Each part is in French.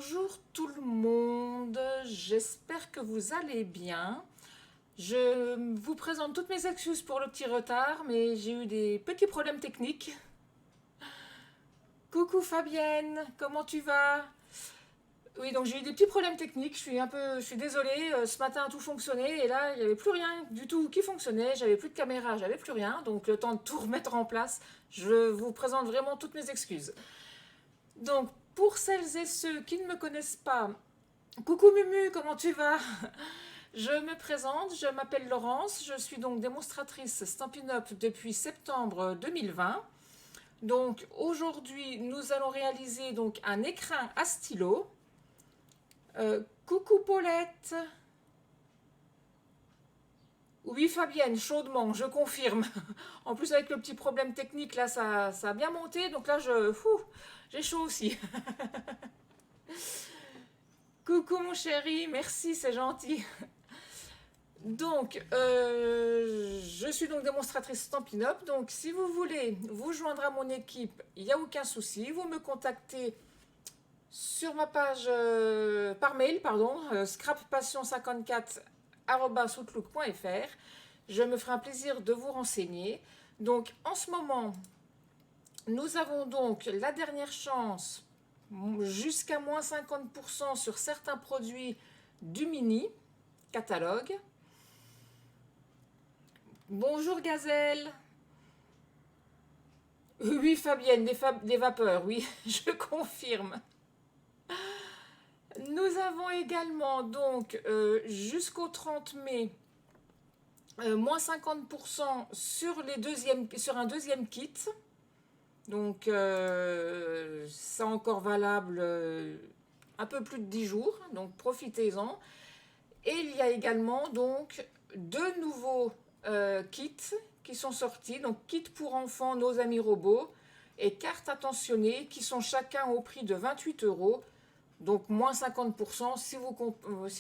Bonjour tout le monde, j'espère que vous allez bien. Je vous présente toutes mes excuses pour le petit retard, mais j'ai eu des petits problèmes techniques. Coucou Fabienne, comment tu vas? Oui, donc j'ai eu des petits problèmes techniques, je suis désolée, ce matin tout fonctionnait et là il n'y avait plus rien du tout qui fonctionnait, j'avais plus de caméra, j'avais plus rien, donc le temps de tout remettre en place, je vous présente vraiment toutes mes excuses. Donc pour celles et ceux qui ne me connaissent pas, coucou Mumu, comment tu vas? Je me présente, je m'appelle Laurence, je suis donc démonstratrice Stampin' Up depuis septembre 2020. Donc aujourd'hui, nous allons réaliser donc un écrin à stylo. Coucou Paulette. Oui Fabienne, chaudement, je confirme. En plus avec le petit problème technique là, ça a bien monté, donc là j'ai chaud aussi. Coucou mon chéri, merci, c'est gentil. Donc, je suis donc démonstratrice Stampin' Up. Donc, si vous voulez vous joindre à mon équipe, il n'y a aucun souci. Vous me contactez sur ma page par mail, pardon, scrappassion54@outlook.fr. Je me ferai un plaisir de vous renseigner. Donc, en ce moment, nous avons donc la dernière chance jusqu'à moins 50% sur certains produits du mini catalogue. Bonjour Gazelle. Oui Fabienne, des vapeurs, oui, je confirme. Nous avons également donc jusqu'au 30 mai moins 50% sur, sur un deuxième kit. Donc c'est encore valable un peu plus de 10 jours, donc profitez-en. Et il y a également donc deux nouveaux kits qui sont sortis, donc kit pour enfants, nos amis robots, et cartes attentionnées qui sont chacun au prix de 28 €, donc moins 50% si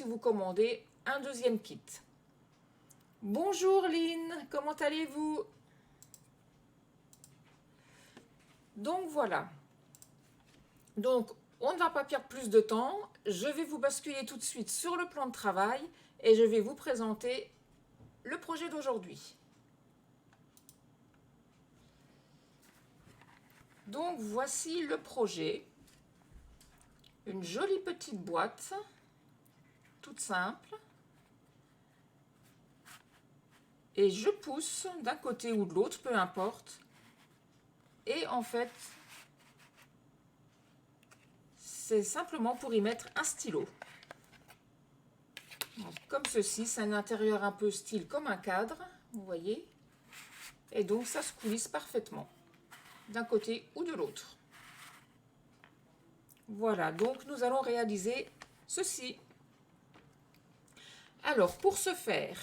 vous commandez un deuxième kit. Bonjour Lynn, comment allez-vous? Donc voilà. Donc on ne va pas perdre plus de temps, je vais vous basculer tout de suite sur le plan de travail et je vais vous présenter le projet d'aujourd'hui. Donc voici le projet. Une jolie petite boîte, toute simple. Et je pousse d'un côté ou de l'autre, peu importe. Et en fait, c'est simplement pour y mettre un stylo. Donc, comme ceci, c'est un intérieur un peu style comme un cadre, vous voyez. Et donc ça se coulisse parfaitement, d'un côté ou de l'autre. Voilà, donc nous allons réaliser ceci. Alors, pour ce faire,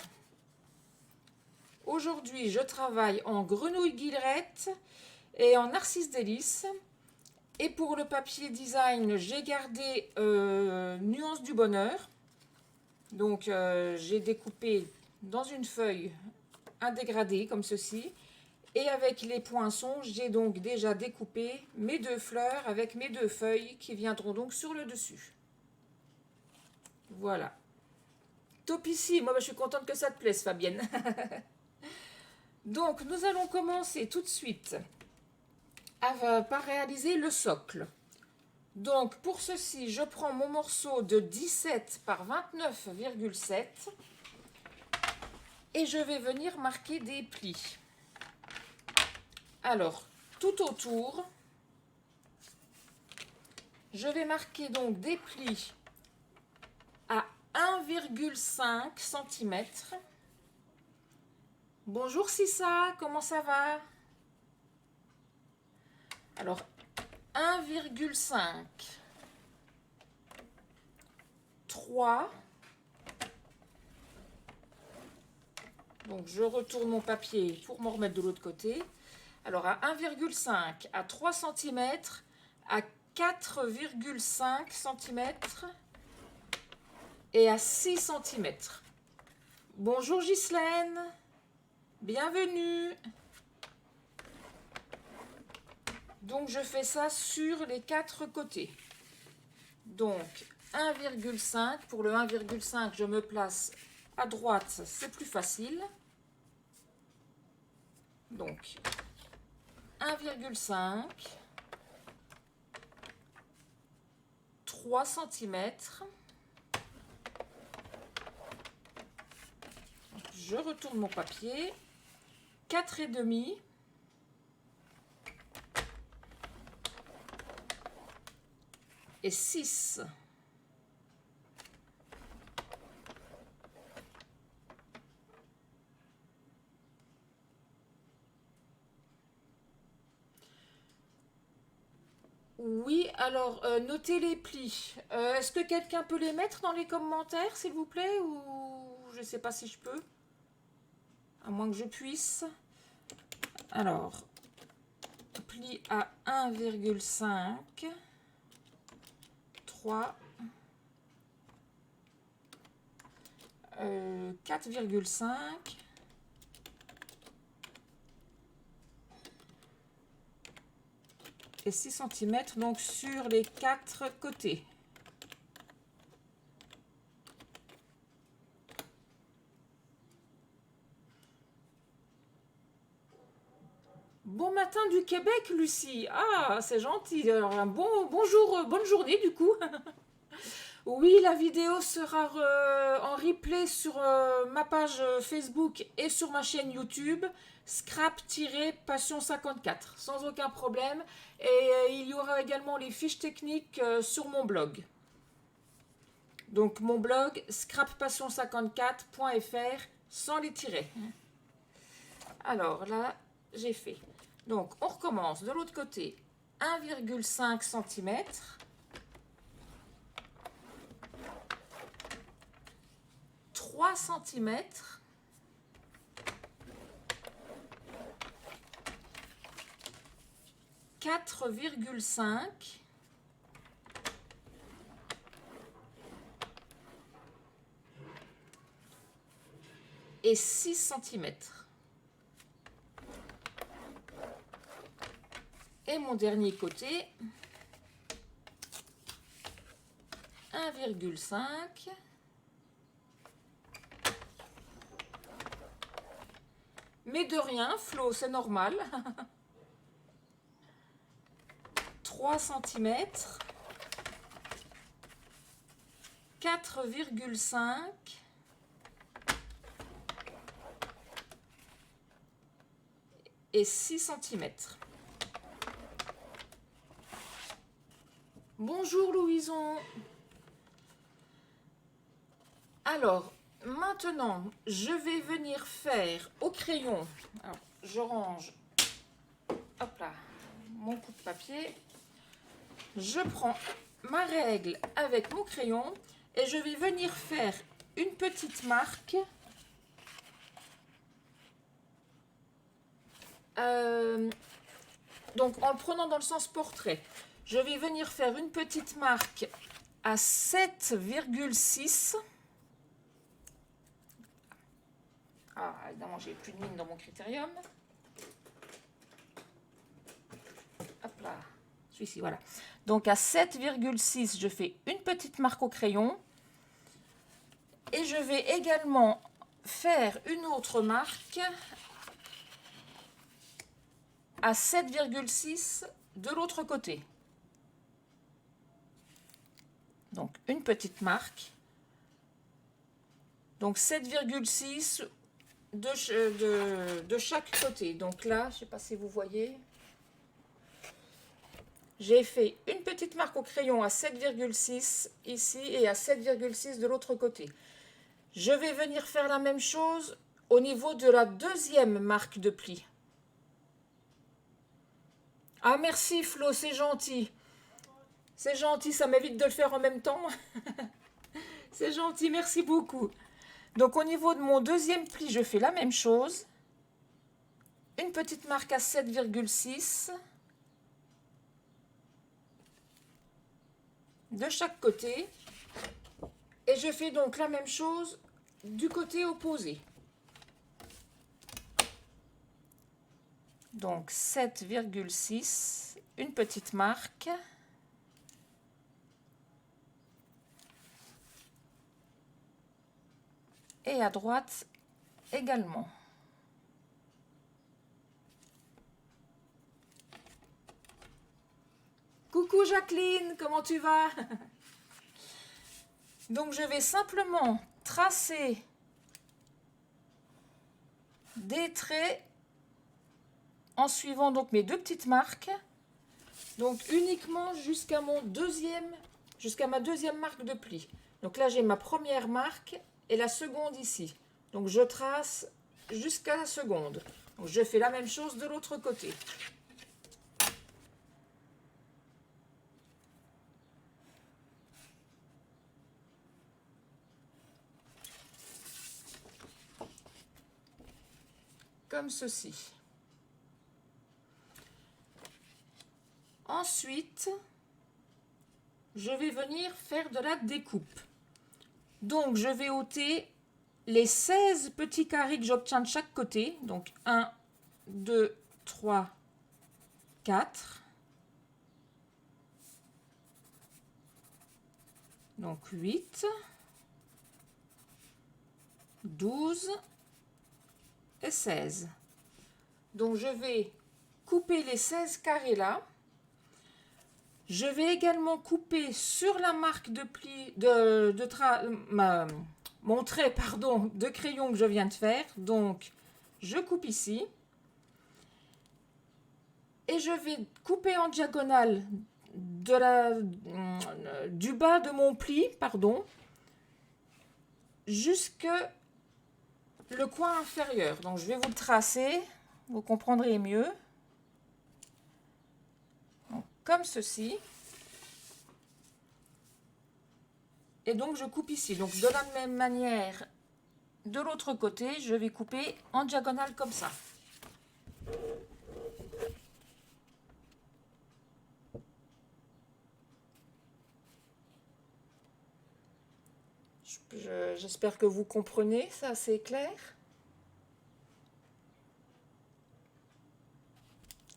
aujourd'hui, je travaille en grenouille guillerette et en narcisse délice. Et pour le papier design, j'ai gardé Nuance du bonheur. Donc, j'ai découpé dans une feuille un dégradé comme ceci. Et avec les poinçons, j'ai donc déjà découpé mes deux fleurs avec mes deux feuilles qui viendront donc sur le dessus. Voilà. Top ici, moi je suis contente que ça te plaise Fabienne. Donc nous allons commencer tout de suite par réaliser le socle. Donc pour ceci, je prends mon morceau de 17 par 29,7 et je vais venir marquer des plis. Alors, tout autour, je vais marquer donc des plis à 1,5 cm. Bonjour Sissa, comment ça va? Alors, 1,5, 3. Donc, je retourne mon papier pour m'en remettre de l'autre côté. Alors, à 1,5, à 3 cm, à 4,5 cm et à 6 cm. Bonjour Ghislaine, bienvenue. Donc, je fais ça sur les 4 côtés. Donc 1,5. Pour le 1,5, je me place à droite, c'est plus facile. Donc 1,5, 3 cm. Je retourne mon papier. 4,5 et 6. Oui, alors notez les plis. Est-ce que quelqu'un peut les mettre dans les commentaires, s'il vous plaît, ou je ne sais pas si je peux, à moins que je puisse. Alors, pli à 1,5, 3, 4,5 et 6 cm, donc sur les 4 côtés. Bon matin du Québec, Lucie. Ah, c'est gentil. Alors, un bonjour, bonne journée du coup. Oui, la vidéo sera en replay sur ma page Facebook et sur ma chaîne YouTube, Scrap-Passion54, sans aucun problème. Et il y aura également les fiches techniques sur mon blog. Donc mon blog, scrappassion54.fr, sans les tirets. Alors là, j'ai fait. Donc, on recommence de l'autre côté. 1,5 cm. 3 cm. 4,5. Et 6 cm. Et mon dernier côté, 1,5. Mais de rien, Flo, c'est normal. 3 cm. 4,5. Et 6 cm. Bonjour Louison. Alors, maintenant, je vais venir faire au crayon. Alors, je range, hop là, mon coup de papier. Je prends ma règle avec mon crayon et je vais venir faire une petite marque. Donc, en le prenant dans le sens portrait, je vais venir faire une petite marque à 7,6. Ah, évidemment, j'ai plus de mine dans mon critérium. Hop là, celui-ci, voilà. Donc, à 7,6, je fais une petite marque au crayon. Et je vais également faire une autre marque à 7,6 de l'autre côté. Donc, une petite marque. Donc, 7,6 de chaque côté. Donc là, je ne sais pas si vous voyez. J'ai fait une petite marque au crayon à 7,6 ici et à 7,6 de l'autre côté. Je vais venir faire la même chose au niveau de la deuxième marque de pli. Ah merci Flo, c'est gentil. C'est gentil, ça m'évite de le faire en même temps. C'est gentil, merci beaucoup. Donc au niveau de mon deuxième pli, je fais la même chose. Une petite marque à 7,6 de chaque côté. Et je fais donc la même chose du côté opposé. Donc 7,6, une petite marque. et à droite également. Coucou Jacqueline, comment tu vas? Donc je vais simplement tracer des traits en suivant donc mes deux petites marques. Donc uniquement jusqu'à ma deuxième marque de pli. Donc là j'ai ma première marque et la seconde ici. Donc je trace jusqu'à la seconde. Donc je fais la même chose de l'autre côté. Comme ceci. Ensuite, je vais venir faire de la découpe. Donc, je vais ôter les 16 petits carrés que j'obtiens de chaque côté. Donc, 1, 2, 3, 4. Donc, 8, 12 et 16. Donc, je vais couper les 16 carrés là. Je vais également couper sur la marque de pli mon trait de crayon que je viens de faire. Donc, je coupe ici. Et je vais couper en diagonale du bas de mon pli, jusque le coin inférieur. Donc, je vais vous le tracer, vous comprendrez mieux. Donc, comme ceci. Et donc, je coupe ici. Donc, de la même manière, de l'autre côté, je vais couper en diagonale comme ça. J'espère que vous comprenez, ça c'est clair.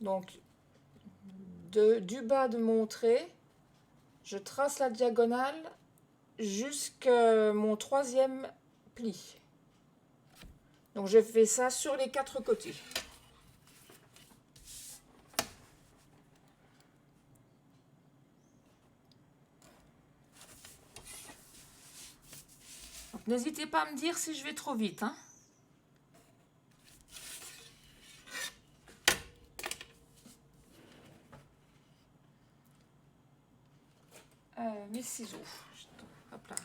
Donc, du bas de mon trait, je trace la diagonale jusqu'à mon troisième pli. Donc, je fais ça sur les 4 côtés. N'hésitez pas à me dire si je vais trop vite, hein. Mes ciseaux. Hop là.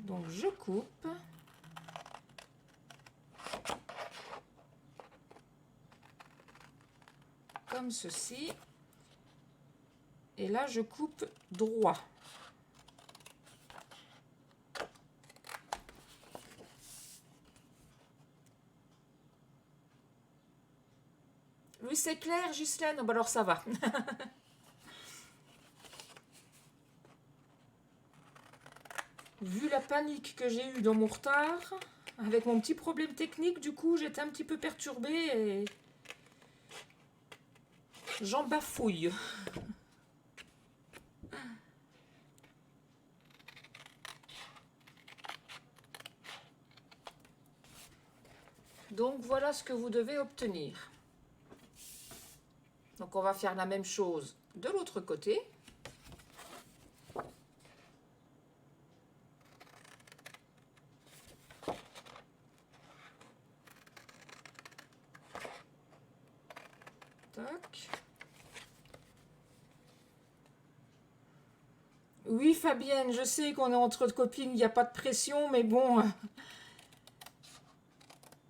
Donc je coupe. Comme ceci. Et là je coupe droit. Oui, c'est clair, Ghislaine? Oh, bah alors ça va. Vu la panique que j'ai eue dans mon retard, avec mon petit problème technique, du coup, j'étais un petit peu perturbée et j'en bafouille. Donc, voilà ce que vous devez obtenir. Donc, on va faire la même chose de l'autre côté. Tac. Oui, Fabienne, je sais qu'on est entre copines, il n'y a pas de pression, mais bon,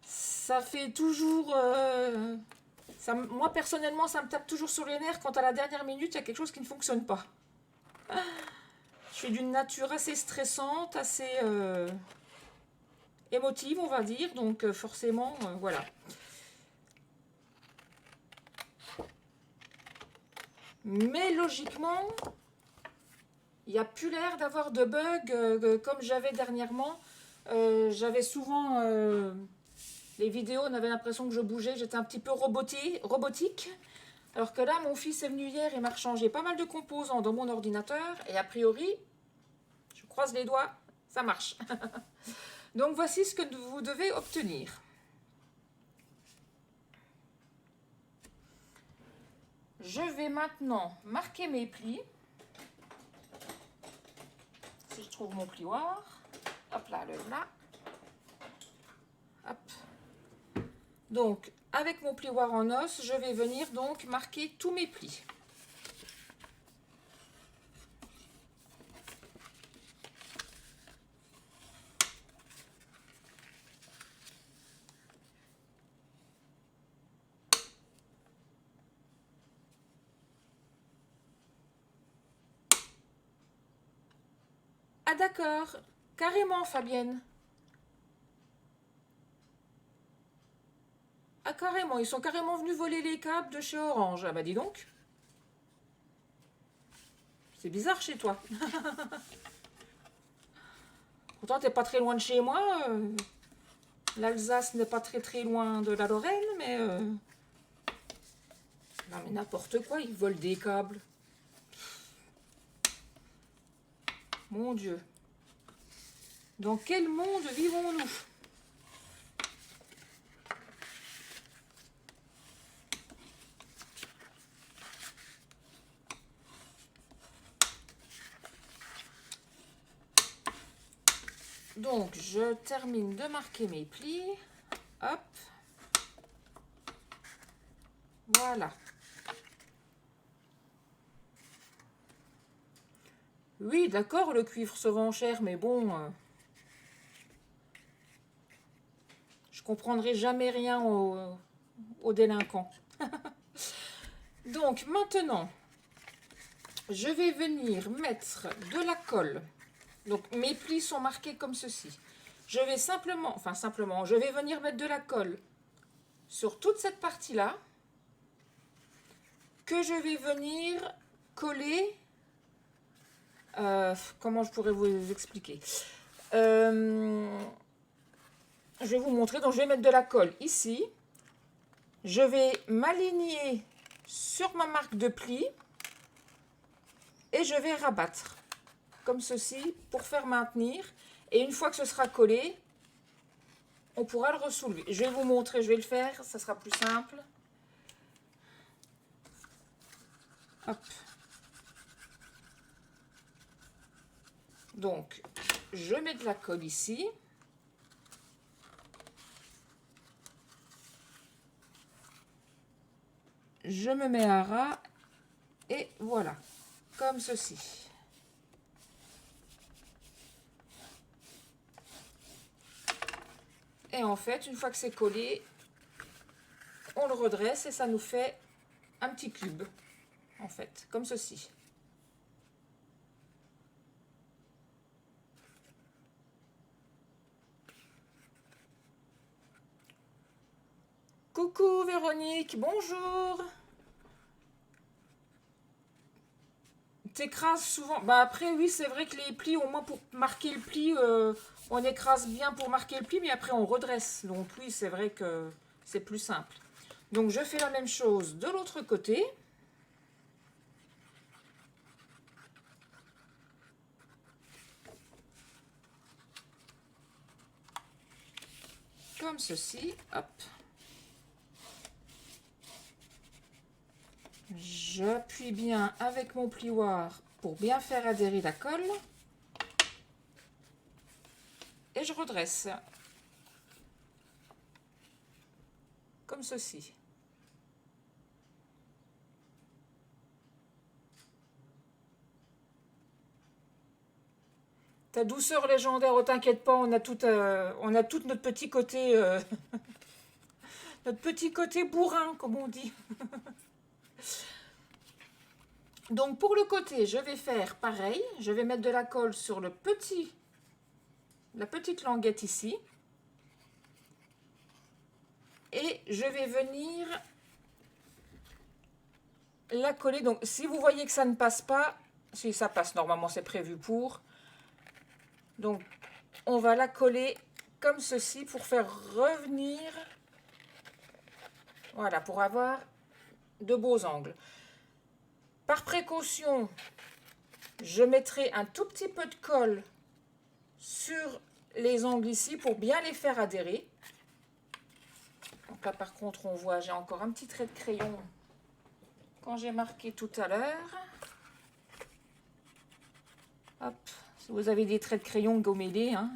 ça fait toujours... moi, personnellement, ça me tape toujours sur les nerfs quand à la dernière minute, il y a quelque chose qui ne fonctionne pas. Je suis d'une nature assez stressante, assez émotive, on va dire, donc forcément, voilà. Mais logiquement, il n'y a plus l'air d'avoir de bugs comme j'avais dernièrement. J'avais souvent... les vidéos, on avait l'impression que je bougeais, j'étais un petit peu robotique. Alors que là, mon fils est venu hier et m'a rechangé pas mal de composants dans mon ordinateur. Et a priori, je croise les doigts, ça marche. Donc voici ce que vous devez obtenir. Je vais maintenant marquer mes plis. Si je trouve mon plioir. Hop là, le là. Hop. Donc, avec mon plioir en os, je vais venir donc marquer tous mes plis. Ah d'accord, carrément Fabienne. Ah carrément, ils sont carrément venus voler les câbles de chez Orange. Ah bah dis donc. C'est bizarre chez toi. Pourtant t'es pas très loin de chez moi. L'Alsace n'est pas très très loin de la Lorraine, mais... Non mais n'importe quoi, ils volent des câbles. Mon Dieu. Dans quel monde vivons-nous? Donc, je termine de marquer mes plis. Hop. Voilà. Oui, d'accord, le cuivre se vend cher, mais bon... je comprendrai jamais rien aux délinquants. Donc, maintenant, je vais venir mettre de la colle. Donc, mes plis sont marqués comme ceci. Je vais simplement, je vais venir mettre de la colle sur toute cette partie-là, que je vais venir coller. Comment je pourrais vous expliquer? Je vais vous montrer. Donc, je vais mettre de la colle ici. Je vais m'aligner sur ma marque de pli et je vais rabattre comme ceci pour faire maintenir. Et une fois que ce sera collé, on pourra le ressoulever. Je vais vous montrer, je vais le faire, ça sera plus simple. Hop. Donc, je mets de la colle ici. Je me mets à ras et voilà, comme ceci. Et en fait, une fois que c'est collé, on le redresse et ça nous fait un petit cube, en fait, comme ceci. Coucou Véronique, bonjour. T'écrases souvent. Bah après oui, c'est vrai que les plis, au moins pour marquer le pli, on écrase bien pour marquer le pli, mais après on redresse. Donc oui, c'est vrai que c'est plus simple. Donc je fais la même chose de l'autre côté. Comme ceci, hop. J'appuie bien avec mon plioir pour bien faire adhérer la colle. Et je redresse. Comme ceci. Ta douceur légendaire, oh t'inquiète pas, on a tout notre petit côté... notre petit côté bourrin, comme on dit. Donc pour le côté, je vais faire pareil. Je vais mettre de la colle sur la petite languette ici. Et je vais venir la coller. Donc si vous voyez que ça ne passe pas, si ça passe, normalement c'est prévu pour. Donc on va la coller comme ceci pour faire revenir. Voilà, pour avoir de beaux angles. Par précaution, je mettrai un tout petit peu de colle sur les angles ici pour bien les faire adhérer. Donc là par contre on voit, j'ai encore un petit trait de crayon quand j'ai marqué tout à l'heure. Hop, si vous avez des traits de crayon, gommez-les, hein.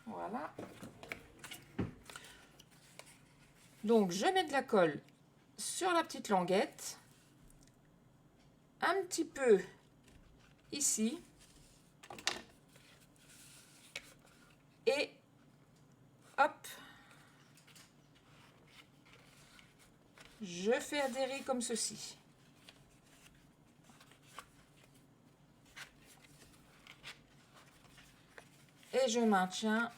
Voilà. Donc je mets de la colle sur la petite languette, un petit peu ici, et hop, je fais adhérer comme ceci. Et je maintiens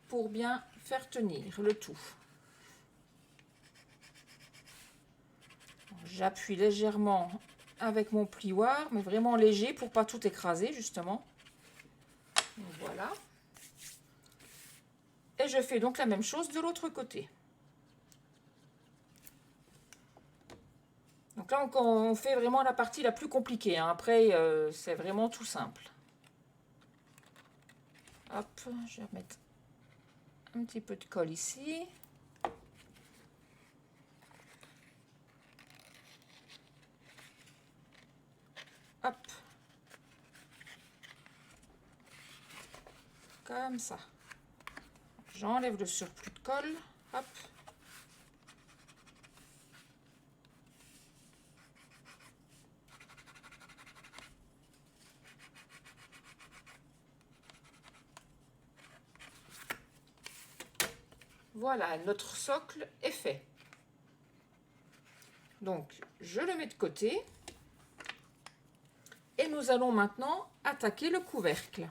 pour bien faire tenir le tout. J'appuie légèrement avec mon plioir, mais vraiment léger pour pas tout écraser justement. Donc voilà. Et je fais donc la même chose de l'autre côté. Donc là, on fait vraiment la partie la plus compliquée, hein. Après, c'est vraiment tout simple. Hop, je vais remettre un petit peu de colle ici. Hop. Comme ça. J'enlève le surplus de colle. Hop. Voilà, notre socle est fait. Donc, je le mets de côté. Et nous allons maintenant attaquer le couvercle.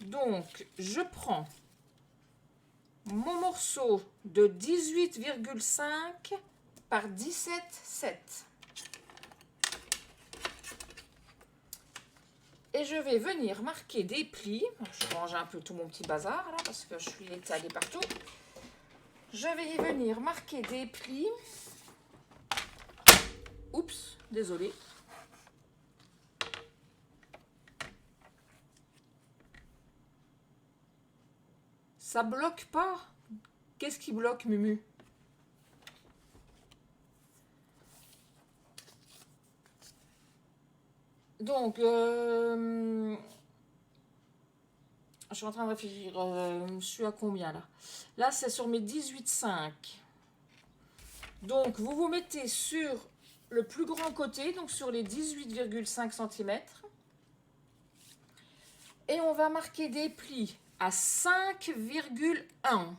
Donc, je prends mon morceau de 18,5 par 17,7. Et je vais venir marquer des plis. Je range un peu tout mon petit bazar là parce que je suis étalée partout. Je vais y venir marquer des plis. Oups, désolé. Ça bloque pas? Qu'est-ce qui bloque, Mumu? Donc, je suis en train de réfléchir. Je suis à combien là? Là, c'est sur mes 18,5. Donc, vous vous mettez sur le plus grand côté, donc sur les 18,5 cm. Et on va marquer des plis à 5,1.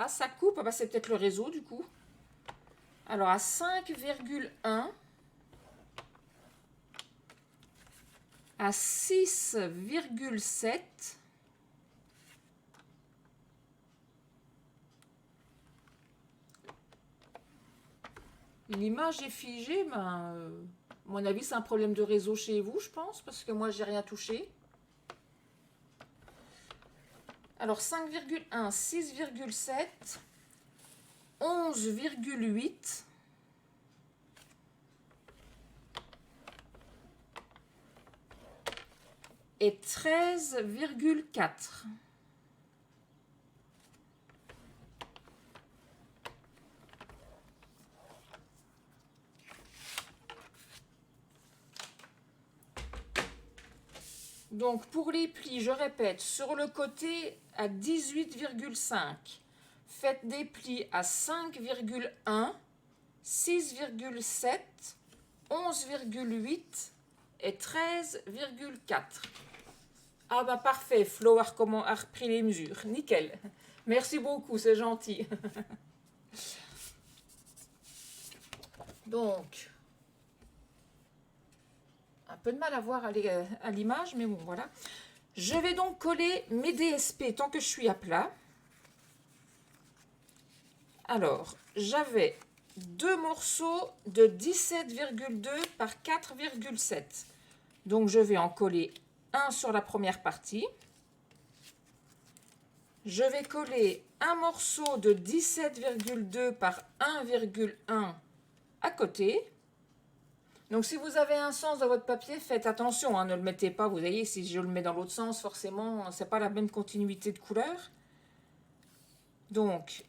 Ah, ça coupe. Ah bah, c'est peut-être le réseau du coup. Alors, à 5,1. À 6,7. L'image est figée, ben, à mon avis, c'est un problème de réseau chez vous, je pense, parce que moi, j'ai rien touché. Alors, 5,1, 6,7, 11,8, et 13,4. Donc, pour les plis, je répète, sur le côté à 18,5, faites des plis à 5,1, 6,7, 11,8 et 13,4. Ah bah parfait, Flo a repris les mesures, nickel. Merci beaucoup, c'est gentil. Donc, un peu de mal à voir à l'image, mais bon, voilà. Je vais donc coller mes DSP tant que je suis à plat. Alors, j'avais deux morceaux de 17,2 par 4,7. Donc je vais en coller un sur la première partie. Je vais coller un morceau de 17,2 par 1,1 à côté. Donc si vous avez un sens dans votre papier, faites attention, hein, ne le mettez pas. Vous voyez, si je le mets dans l'autre sens, forcément, c'est pas la même continuité de couleur. Donc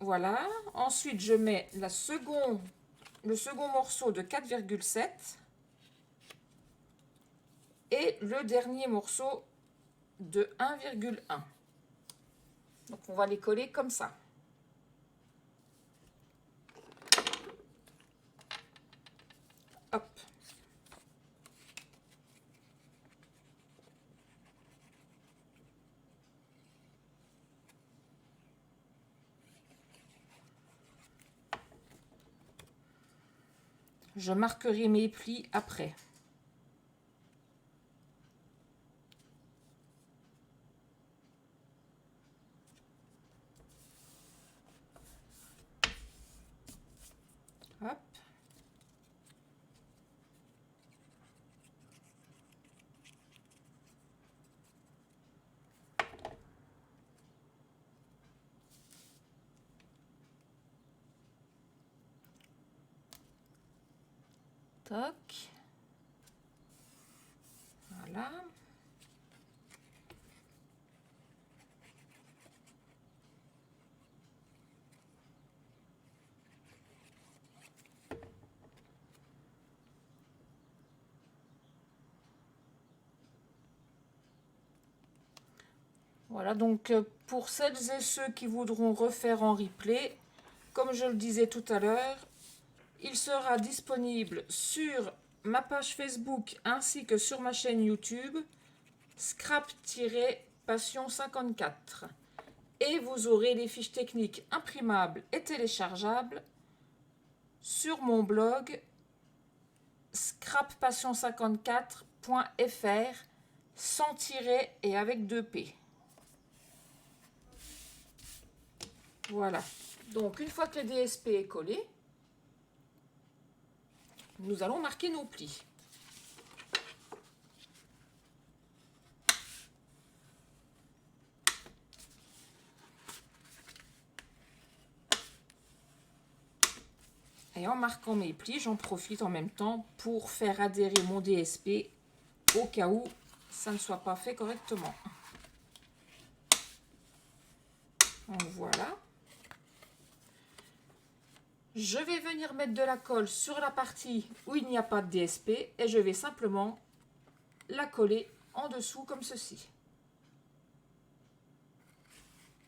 voilà. Ensuite, je mets le second morceau de 4,7 et le dernier morceau de 1,1. Donc on va les coller comme ça. Hop. Je marquerai mes plis après. Hop. Toc. Voilà. Voilà, donc pour celles et ceux qui voudront refaire en replay, comme je le disais tout à l'heure, il sera disponible sur ma page Facebook ainsi que sur ma chaîne YouTube, Scrap-Passion 54. Et vous aurez les fiches techniques imprimables et téléchargeables sur mon blog scrappassion54.fr sans tiret et avec 2 P. Voilà. Donc, une fois que le DSP est collé, nous allons marquer nos plis. Et en marquant mes plis, j'en profite en même temps pour faire adhérer mon DSP au cas où ça ne soit pas fait correctement. Donc voilà. Je vais venir mettre de la colle sur la partie où il n'y a pas de DSP et je vais simplement la coller en dessous comme ceci.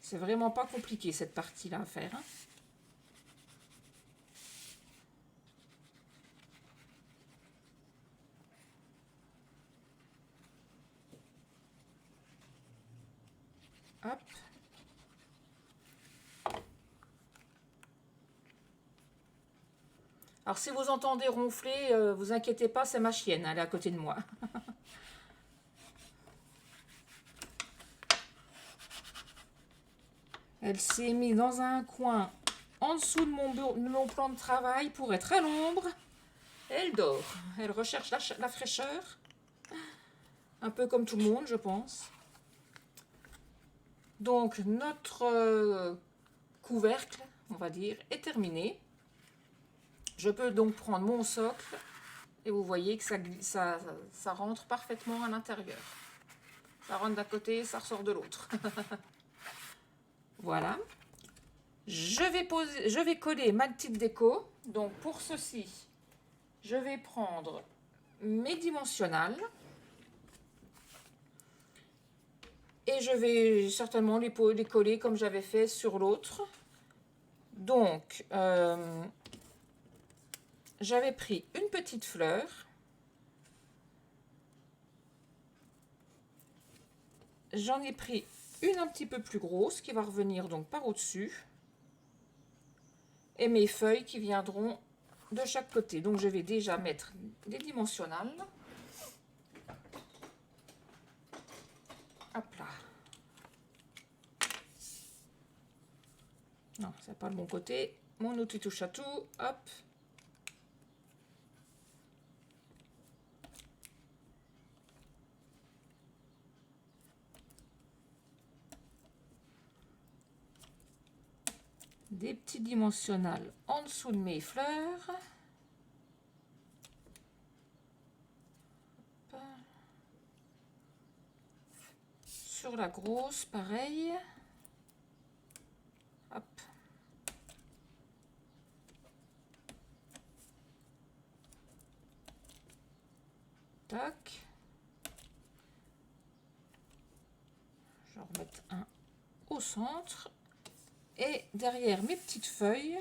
C'est vraiment pas compliqué cette partie-là à faire, hein. Hop. Alors si vous entendez ronfler, vous inquiétez pas, c'est ma chienne, elle est à côté de moi. Elle s'est mise dans un coin en dessous de mon plan de travail pour être à l'ombre. Elle dort. Elle recherche la fraîcheur. Un peu comme tout le monde, je pense. Donc notre couvercle, on va dire, est terminé. Je peux donc prendre mon socle et vous voyez que ça rentre parfaitement à l'intérieur. Ça rentre d'un côté, ça ressort de l'autre. Voilà. Je vais coller ma petite déco. Donc pour ceci, je vais prendre mes dimensionnels. Et je vais certainement les coller comme j'avais fait sur l'autre. Donc, j'avais pris une petite fleur. J'en ai pris une un petit peu plus grosse qui va revenir donc par au-dessus. Et mes feuilles qui viendront de chaque côté. Donc, je vais déjà mettre des dimensionnels. Hop là. Non, c'est pas le bon côté. Mon outil touche à tout. Hop. des petits dimensionnels en dessous de mes fleurs. Sur la grosse, pareil. Hop. Tac. Je vais remettre un au centre. Et derrière mes petites feuilles.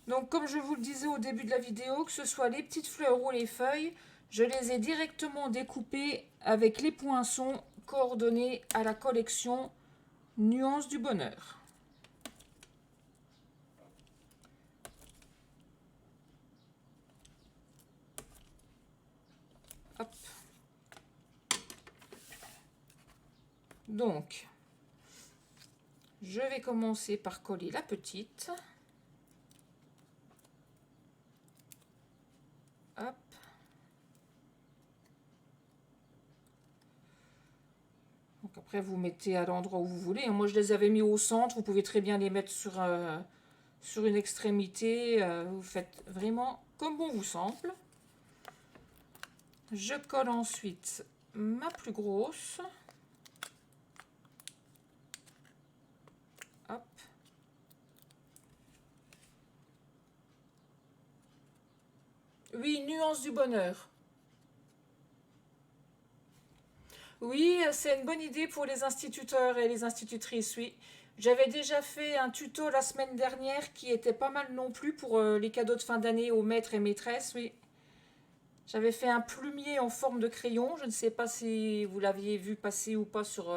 Donc comme je vous le disais au début de la vidéo, que ce soit les petites fleurs ou les feuilles, je les ai directement découpées avec les poinçons coordonnés à la collection Nuances du Bonheur. Hop. Donc, je vais commencer par coller la petite. Hop. Donc après, vous mettez à l'endroit où vous voulez. Moi, je les avais mis au centre. Vous pouvez très bien les mettre sur une extrémité. Vous faites vraiment comme bon vous semble. Je colle ensuite ma plus grosse. Hop. Oui, Nuances du Bonheur. Oui, c'est une bonne idée pour les instituteurs et les institutrices, oui. J'avais déjà fait un tuto la semaine dernière qui était pas mal non plus pour les cadeaux de fin d'année aux maîtres et maîtresses, oui. J'avais fait un plumier en forme de crayon. Je ne sais pas si vous l'aviez vu passer ou pas sur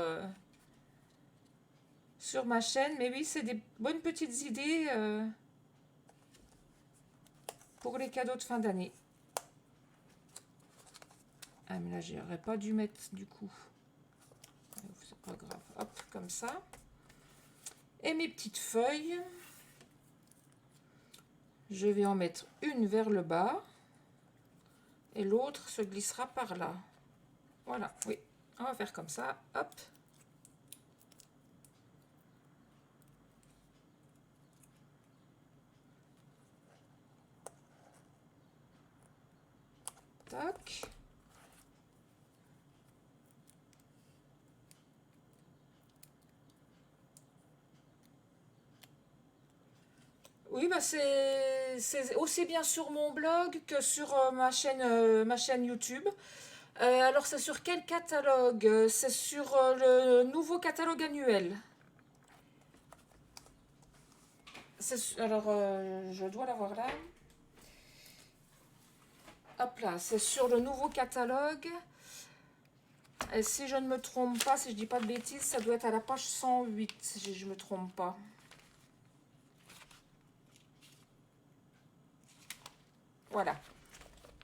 ma chaîne. Mais oui, c'est des bonnes petites idées pour les cadeaux de fin d'année. Ah, mais là, j'aurais pas dû mettre du coup. C'est pas grave. Hop, comme ça. Et mes petites feuilles. Je vais en mettre une vers le bas. Et l'autre se glissera par là. Voilà, oui. On va faire comme ça. Hop. Tac. Oui, bah c'est aussi bien sur mon blog que sur ma chaîne YouTube. Alors, c'est sur quel catalogue? C'est sur le nouveau catalogue annuel. Alors, je dois l'avoir là. Hop là, c'est sur le nouveau catalogue. Et si je ne me trompe pas, si je dis pas de bêtises, ça doit être à la page 108, si je ne me trompe pas. Voilà.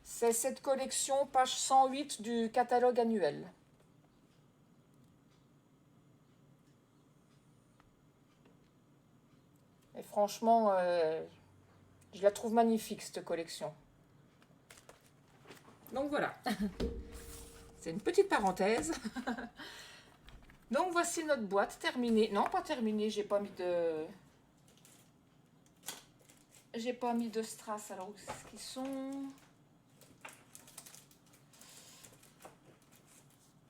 C'est cette collection, page 108 du catalogue annuel. Et franchement, je la trouve magnifique, cette collection. Donc voilà. C'est une petite parenthèse. Donc voici notre boîte terminée. Non, pas terminée, j'ai pas mis de... J'ai pas mis de strass. Alors, où est-ce qu'ils sont?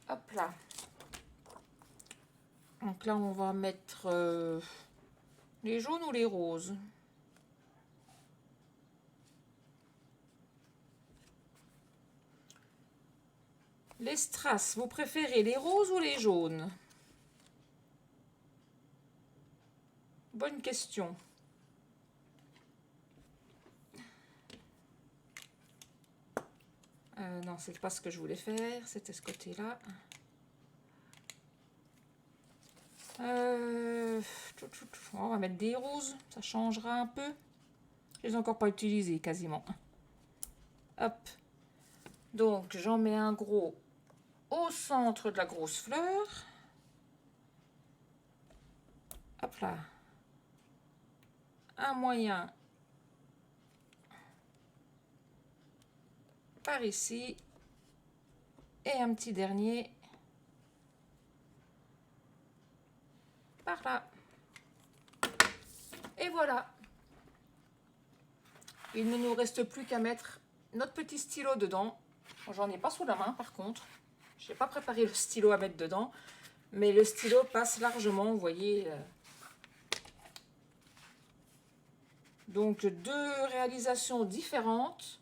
Hop là. Donc là, on va mettre les jaunes ou les roses. Les strass, vous préférez les roses ou les jaunes? Bonne question. Non, c'est pas ce que je voulais faire. C'était ce côté-là. On va mettre des roses. Ça changera un peu. Je les ai encore pas utilisés quasiment. Hop. Donc, j'en mets un gros au centre de la grosse fleur. Hop là. Un moyen par ici. Et un petit dernier par là. Et voilà. Il ne nous reste plus qu'à mettre notre petit stylo dedans. J'en ai pas sous la main par contre. Je n'ai pas préparé le stylo à mettre dedans. Mais le stylo passe largement, vous voyez. Donc deux réalisations différentes.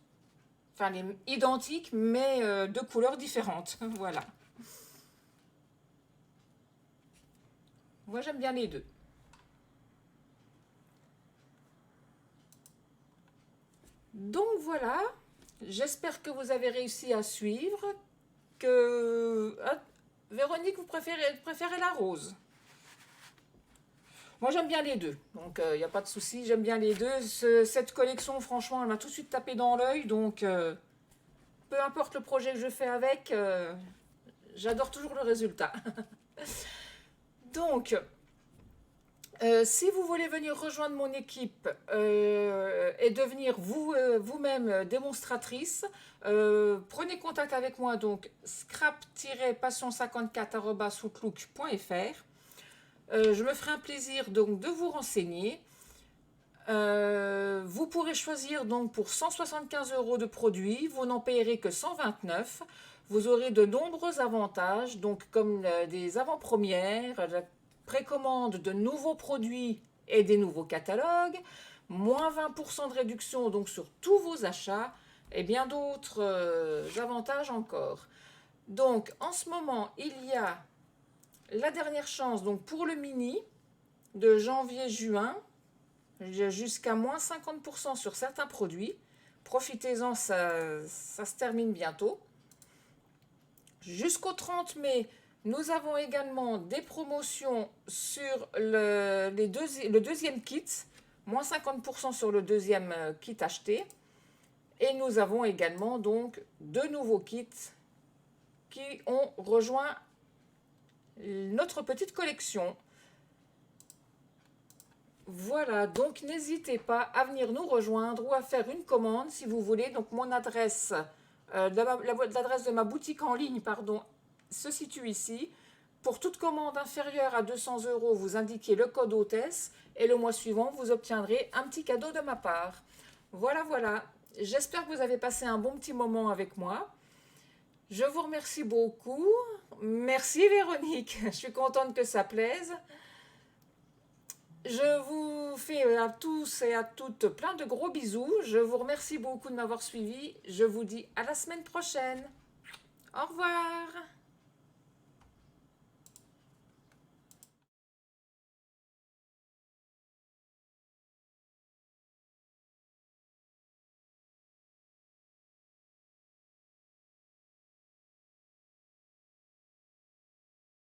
Enfin, identiques, mais de couleurs différentes. Voilà. Moi, j'aime bien les deux. Donc voilà, j'espère que vous avez réussi à suivre. Véronique, vous préférez la rose. Moi, j'aime bien les deux, donc il n'y a pas de souci, j'aime bien les deux. Cette collection, franchement, elle m'a tout de suite tapé dans l'œil, donc peu importe le projet que je fais avec, j'adore toujours le résultat. Donc, si vous voulez venir rejoindre mon équipe et devenir vous-même démonstratrice, prenez contact avec moi, donc scrap-passion54@outlook.fr. Je me ferai un plaisir donc de vous renseigner. Vous pourrez choisir donc pour 175 € de produits, vous n'en payerez que 129. Vous aurez de nombreux avantages, donc comme des avant-premières, la précommande de nouveaux produits et des nouveaux catalogues, moins 20% de réduction donc sur tous vos achats et bien d'autres avantages encore. Donc en ce moment, il y a la dernière chance donc pour le mini de janvier-juin jusqu'à moins 50% sur certains produits. Profitez-en, ça se termine bientôt. Jusqu'au 30 mai, nous avons également des promotions sur le deuxième kit, moins 50% sur le deuxième kit acheté. Et nous avons également donc deux nouveaux kits qui ont rejoint notre petite collection. Voilà, donc n'hésitez pas à venir nous rejoindre ou à faire une commande si vous voulez. Donc mon adresse, l'adresse de ma boutique en ligne, pardon, se situe ici. Pour toute commande inférieure à 200 €, vous indiquez le code hôtesse et le mois suivant, vous obtiendrez un petit cadeau de ma part. Voilà, voilà. J'espère que vous avez passé un bon petit moment avec moi. Je vous remercie beaucoup. Merci Véronique, je suis contente que ça plaise. Je vous fais à tous et à toutes plein de gros bisous. Je vous remercie beaucoup de m'avoir suivi. Je vous dis à la semaine prochaine. Au revoir.